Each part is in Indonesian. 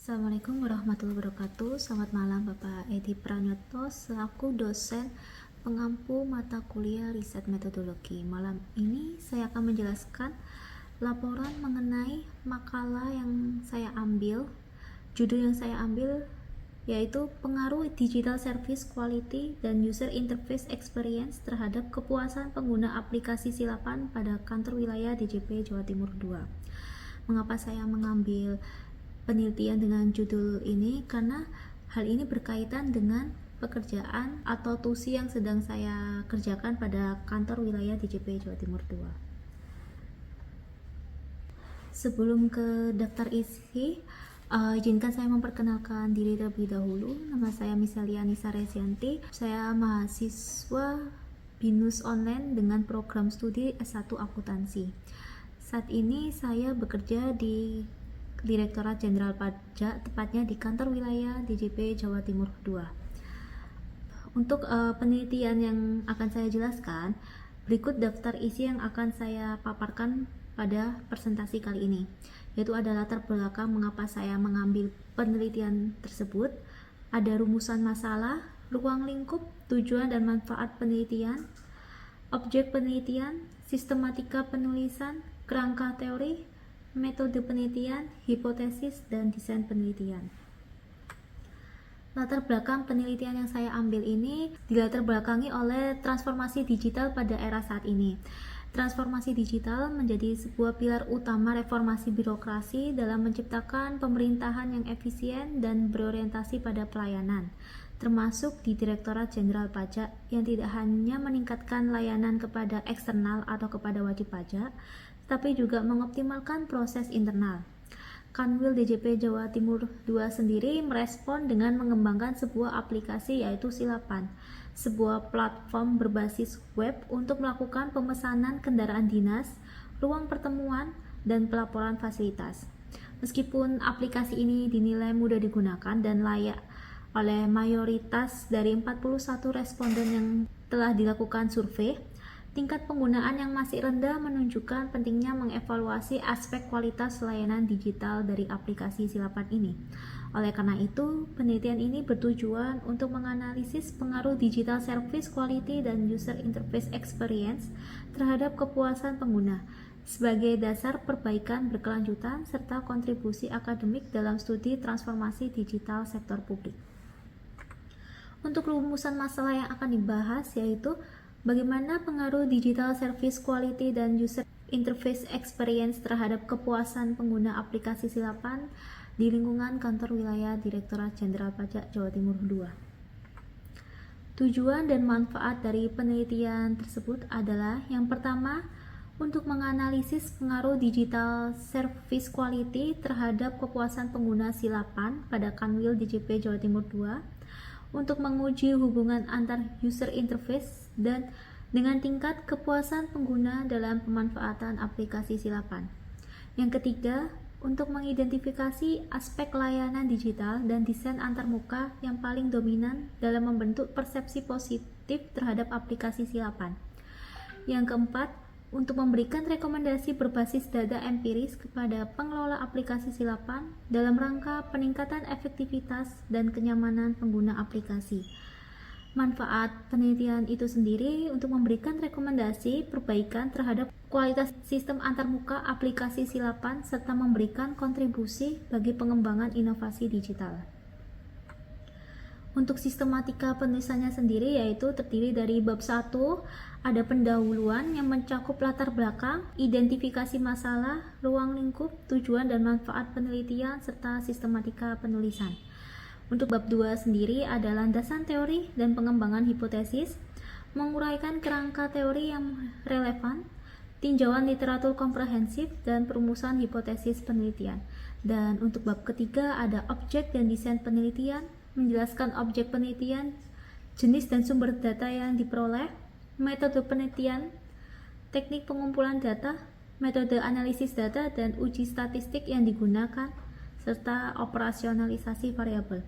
Assalamualaikum warahmatullahi wabarakatuh. Selamat malam Bapak Edi Pranyoto selaku dosen pengampu mata kuliah riset metodologi. Malam ini saya akan menjelaskan laporan mengenai makalah yang saya ambil. Judul yang saya ambil yaitu pengaruh digital service quality dan user interface experience terhadap kepuasan pengguna aplikasi silapan pada kantor wilayah DJP Jawa Timur 2. Mengapa saya mengambil penelitian dengan judul ini? Karena hal ini berkaitan dengan pekerjaan atau tusi yang sedang saya kerjakan pada kantor wilayah DJP Jawa Timur 2. Sebelum ke daftar isi, izinkan saya memperkenalkan diri terlebih dahulu. Nama saya Misalia Nisa Rezianti. Saya mahasiswa BINUS online dengan program studi S1 Akuntansi. Saat ini saya bekerja di Direktorat Jenderal Pajak, tepatnya di kantor wilayah DJP Jawa Timur 2. Untuk penelitian yang akan saya jelaskan, berikut daftar isi yang akan saya paparkan pada presentasi kali ini, yaitu ada latar belakang mengapa saya mengambil penelitian tersebut, ada rumusan masalah, ruang lingkup, tujuan dan manfaat penelitian, objek penelitian, sistematika penulisan, kerangka teori, metode penelitian, hipotesis, dan desain penelitian. Latar belakang penelitian yang saya ambil ini dilatar belakangi oleh transformasi digital pada era saat ini. Transformasi digital menjadi sebuah pilar utama reformasi birokrasi dalam menciptakan pemerintahan yang efisien dan berorientasi pada pelayanan, termasuk di Direktorat Jenderal Pajak yang tidak hanya meningkatkan layanan kepada eksternal atau kepada wajib pajak, tapi juga mengoptimalkan proses internal. Kanwil DJP Jawa Timur 2 sendiri merespon dengan mengembangkan sebuah aplikasi yaitu Silapan, sebuah platform berbasis web untuk melakukan pemesanan kendaraan dinas, ruang pertemuan, dan pelaporan fasilitas. Meskipun aplikasi ini dinilai mudah digunakan dan layak oleh mayoritas dari 41 responden yang telah dilakukan survei, tingkat penggunaan yang masih rendah menunjukkan pentingnya mengevaluasi aspek kualitas layanan digital dari aplikasi Silapan ini. Oleh karena itu, penelitian ini bertujuan untuk menganalisis pengaruh digital service quality dan user interface experience terhadap kepuasan pengguna sebagai dasar perbaikan berkelanjutan serta kontribusi akademik dalam studi transformasi digital sektor publik. Untuk rumusan masalah yang akan dibahas yaitu bagaimana pengaruh digital service quality dan user interface experience terhadap kepuasan pengguna aplikasi Silapan di lingkungan kantor wilayah Direktorat Jenderal Pajak Jawa Timur 2. Tujuan dan manfaat dari penelitian tersebut adalah yang pertama, untuk menganalisis pengaruh digital service quality terhadap kepuasan pengguna Silapan pada Kanwil DJP Jawa Timur 2, untuk menguji hubungan antar user interface dan dengan tingkat kepuasan pengguna dalam pemanfaatan aplikasi Silapan. Yang ketiga, untuk mengidentifikasi aspek layanan digital dan desain antarmuka yang paling dominan dalam membentuk persepsi positif terhadap aplikasi Silapan. Yang keempat, untuk memberikan rekomendasi berbasis data empiris kepada pengelola aplikasi Silapan dalam rangka peningkatan efektivitas dan kenyamanan pengguna aplikasi. Manfaat penelitian itu sendiri untuk memberikan rekomendasi perbaikan terhadap kualitas sistem antarmuka aplikasi Silapan serta memberikan kontribusi bagi pengembangan inovasi digital. Untuk sistematika penulisannya sendiri yaitu terdiri dari bab 1, ada pendahuluan yang mencakup latar belakang, identifikasi masalah, ruang lingkup, tujuan dan manfaat penelitian, serta sistematika penulisan. Untuk bab 2 sendiri ada landasan teori dan pengembangan hipotesis, menguraikan kerangka teori yang relevan, tinjauan literatur komprehensif, dan perumusan hipotesis penelitian. Dan untuk bab ketiga ada objek dan desain penelitian, menjelaskan objek penelitian, jenis dan sumber data yang diperoleh, metode penelitian, teknik pengumpulan data, metode analisis data, dan uji statistik yang digunakan, serta operasionalisasi variabel.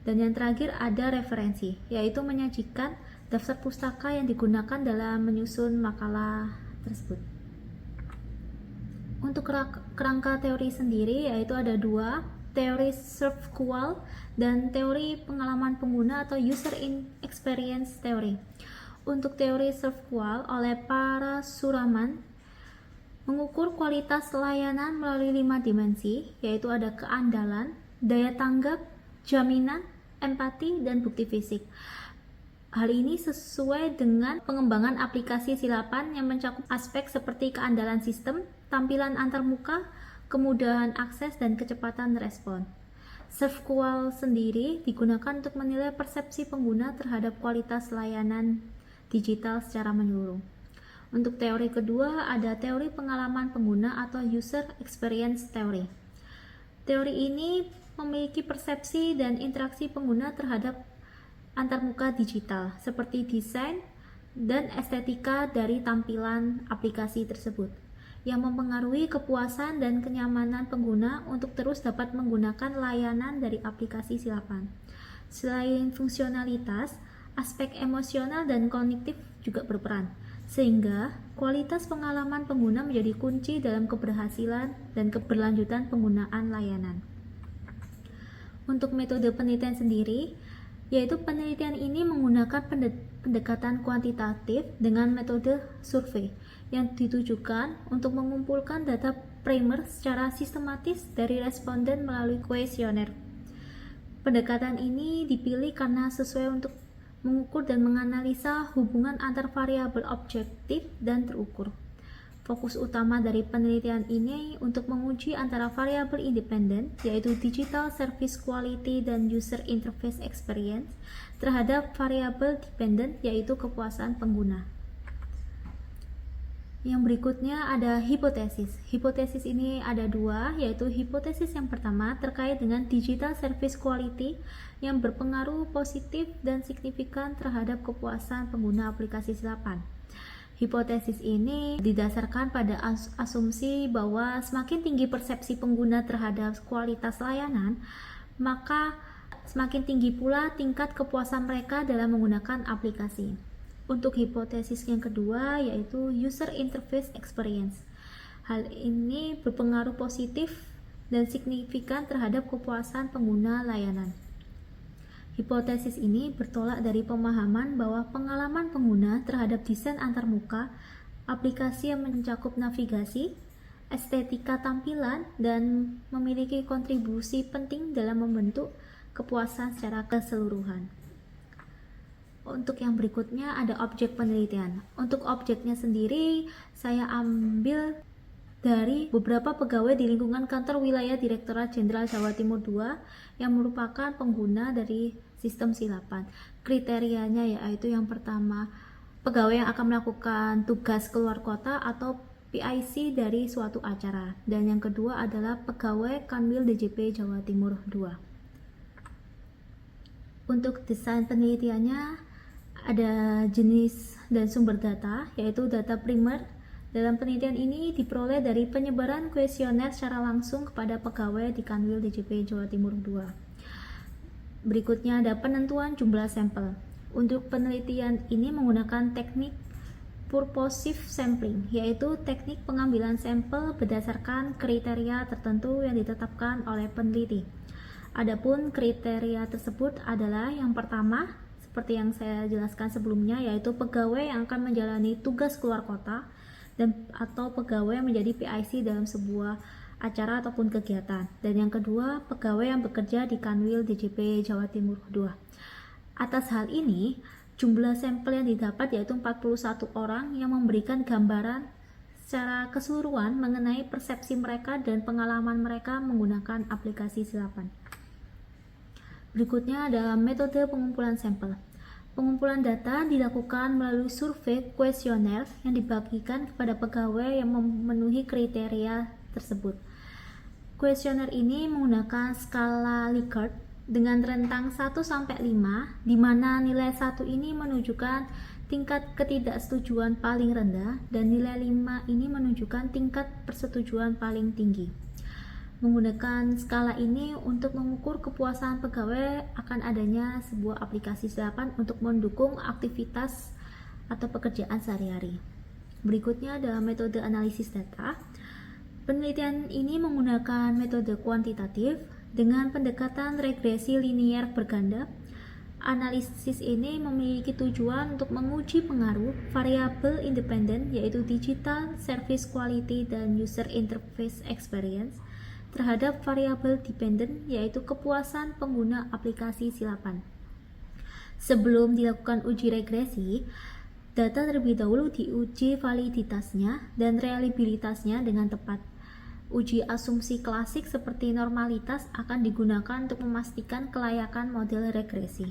Dan yang terakhir ada referensi, yaitu menyajikan daftar pustaka yang digunakan dalam menyusun makalah tersebut. Untuk kerangka teori sendiri yaitu ada 2, teori SERVQUAL, dan teori pengalaman pengguna atau User Experience Theory. Untuk teori SERVQUAL oleh Parasuraman mengukur kualitas layanan melalui 5 dimensi, yaitu ada keandalan, daya tanggap, jaminan, empati, dan bukti fisik. Hal ini sesuai dengan pengembangan aplikasi silapan yang mencakup aspek seperti keandalan sistem, tampilan antarmuka, kemudahan akses, dan kecepatan respon. SERVQUAL sendiri digunakan untuk menilai persepsi pengguna terhadap kualitas layanan digital secara menyeluruh. Untuk teori kedua ada teori pengalaman pengguna atau User Experience Theory. Teori ini memiliki persepsi dan interaksi pengguna terhadap antarmuka digital seperti desain dan estetika dari tampilan aplikasi tersebut yang mempengaruhi kepuasan dan kenyamanan pengguna untuk terus dapat menggunakan layanan dari aplikasi silapan. Selain fungsionalitas, aspek emosional dan kognitif juga berperan, sehingga kualitas pengalaman pengguna menjadi kunci dalam keberhasilan dan keberlanjutan penggunaan layanan. Untuk metode penelitian sendiri, yaitu penelitian ini menggunakan pendekatan kuantitatif dengan metode survei yang ditujukan untuk mengumpulkan data primer secara sistematis dari responden melalui kuesioner. Pendekatan ini dipilih karena sesuai untuk mengukur dan menganalisa hubungan antar variabel objektif dan terukur. Fokus utama dari penelitian ini untuk menguji antara variabel independen, yaitu Digital Service Quality dan User Interface Experience, terhadap variabel dependen, yaitu kepuasan pengguna. Yang berikutnya ada hipotesis. Hipotesis ini ada dua, yaitu hipotesis yang pertama terkait dengan digital service quality yang berpengaruh positif dan signifikan terhadap kepuasan pengguna aplikasi silapan. Hipotesis ini didasarkan pada asumsi bahwa semakin tinggi persepsi pengguna terhadap kualitas layanan, maka semakin tinggi pula tingkat kepuasan mereka dalam menggunakan aplikasi. Untuk hipotesis yang kedua yaitu User Interface Experience. Hal ini berpengaruh positif dan signifikan terhadap kepuasan pengguna layanan. Hipotesis ini bertolak dari pemahaman bahwa pengalaman pengguna terhadap desain antarmuka, aplikasi yang mencakup navigasi, estetika tampilan, dan memiliki kontribusi penting dalam membentuk kepuasan secara keseluruhan. Untuk yang berikutnya ada objek penelitian. Untuk objeknya sendiri saya ambil dari beberapa pegawai di lingkungan kantor wilayah Direktorat Jenderal Jawa Timur II yang merupakan pengguna dari sistem silapan. Kriterianya yaitu yang pertama, pegawai yang akan melakukan tugas keluar kota atau PIC dari suatu acara, dan yang kedua adalah pegawai Kanwil DJP Jawa Timur II. Untuk desain penelitiannya ada jenis dan sumber data, yaitu data primer. Dalam penelitian ini diperoleh dari penyebaran kuesioner secara langsung kepada pegawai di Kanwil DJP Jawa Timur II. Berikutnya ada penentuan jumlah sampel. Untuk penelitian ini menggunakan teknik purposive sampling, yaitu teknik pengambilan sampel berdasarkan kriteria tertentu yang ditetapkan oleh peneliti. Adapun kriteria tersebut adalah yang pertama, seperti yang saya jelaskan sebelumnya, yaitu pegawai yang akan menjalani tugas keluar kota dan atau pegawai yang menjadi PIC dalam sebuah acara ataupun kegiatan. Dan yang kedua, pegawai yang bekerja di Kanwil DJP Jawa Timur II. Atas hal ini, jumlah sampel yang didapat yaitu 41 orang yang memberikan gambaran secara keseluruhan mengenai persepsi mereka dan pengalaman mereka menggunakan aplikasi silapan. Berikutnya adalah metode pengumpulan sampel. Pengumpulan data dilakukan melalui survei kuesioner yang dibagikan kepada pegawai yang memenuhi kriteria tersebut. Kuesioner ini menggunakan skala Likert dengan rentang 1-5, di mana nilai 1 ini menunjukkan tingkat ketidaksetujuan paling rendah dan nilai 5 ini menunjukkan tingkat persetujuan paling tinggi. Menggunakan skala ini untuk mengukur kepuasan pegawai akan adanya sebuah aplikasi silapan untuk mendukung aktivitas atau pekerjaan sehari-hari. Berikutnya adalah metode analisis data. Penelitian ini menggunakan metode kuantitatif Dengan pendekatan regresi linier berganda, analisis ini memiliki tujuan untuk menguji pengaruh variabel independen yaitu digital service quality dan user interface experience terhadap variabel dependent yaitu kepuasan pengguna aplikasi silapan. Sebelum dilakukan uji regresi, data terlebih dahulu diuji validitasnya dan reliabilitasnya dengan tepat. Uji asumsi klasik seperti normalitas akan digunakan untuk memastikan kelayakan model regresi.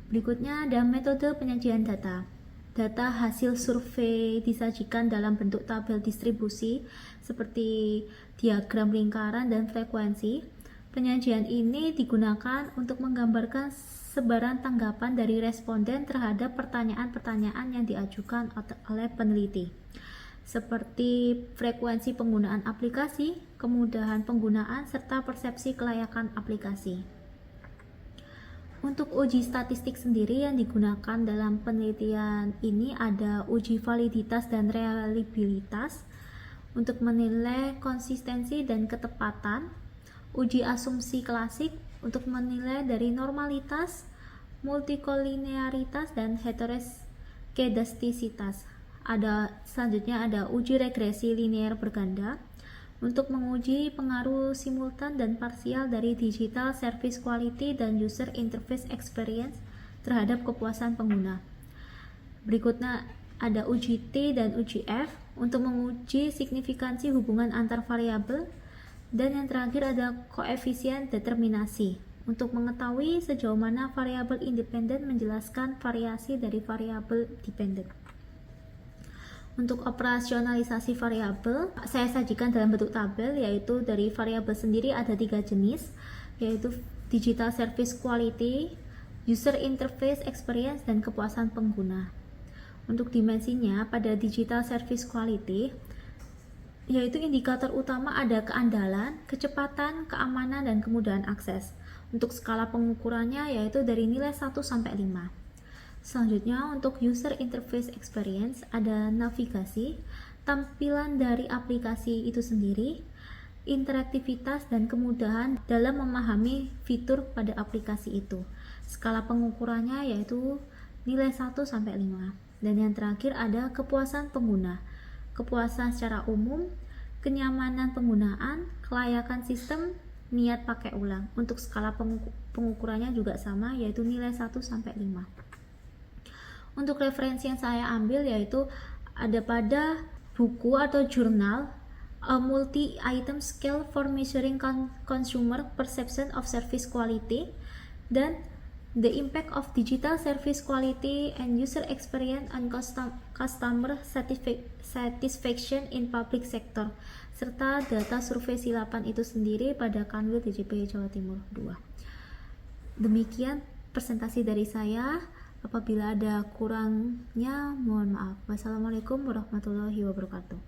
Berikutnya ada metode penyajian data. Data hasil survei disajikan dalam bentuk tabel distribusi seperti diagram lingkaran dan frekuensi. Penyajian ini digunakan untuk menggambarkan sebaran tanggapan dari responden terhadap pertanyaan-pertanyaan yang diajukan oleh peneliti, seperti frekuensi penggunaan aplikasi, kemudahan penggunaan, serta persepsi kelayakan aplikasi. Untuk uji statistik sendiri yang digunakan dalam penelitian ini ada uji validitas dan reliabilitas untuk menilai konsistensi dan ketepatan, uji asumsi klasik untuk menilai dari normalitas, multikolinearitas, dan heterokedastisitas. Selanjutnya ada uji regresi linier berganda untuk menguji pengaruh simultan dan parsial dari digital service quality dan user interface experience terhadap kepuasan pengguna. Berikutnya ada uji T dan uji F untuk menguji signifikansi hubungan antar variabel, dan yang terakhir ada koefisien determinasi untuk mengetahui sejauh mana variabel independen menjelaskan variasi dari variabel dependen. Untuk operasionalisasi variabel, saya sajikan dalam bentuk tabel, yaitu dari variabel sendiri ada 3 jenis, yaitu digital service quality, user interface experience, dan kepuasan pengguna. Untuk dimensinya, pada digital service quality, yaitu indikator utama ada keandalan, kecepatan, keamanan, dan kemudahan akses. Untuk skala pengukurannya yaitu dari nilai 1 sampai 5. Selanjutnya untuk user interface experience ada navigasi, tampilan dari aplikasi itu sendiri, interaktivitas, dan kemudahan dalam memahami fitur pada aplikasi itu. Skala pengukurannya yaitu nilai 1 sampai 5. Dan yang terakhir ada kepuasan pengguna, kepuasan secara umum, kenyamanan penggunaan, kelayakan sistem, niat pakai ulang. Untuk skala pengukurannya juga sama yaitu nilai 1 sampai 5. Untuk referensi yang saya ambil yaitu ada pada buku atau jurnal A Multi-Item Scale for Measuring Consumer Perception of Service Quality dan The Impact of Digital Service Quality and User Experience on Customer Satisfaction in Public Sector, serta data survei silapan itu sendiri pada Kanwil DJP Jawa Timur 2. Demikian presentasi dari saya. Apabila ada kurangnya, mohon maaf. Wassalamualaikum warahmatullahi wabarakatuh.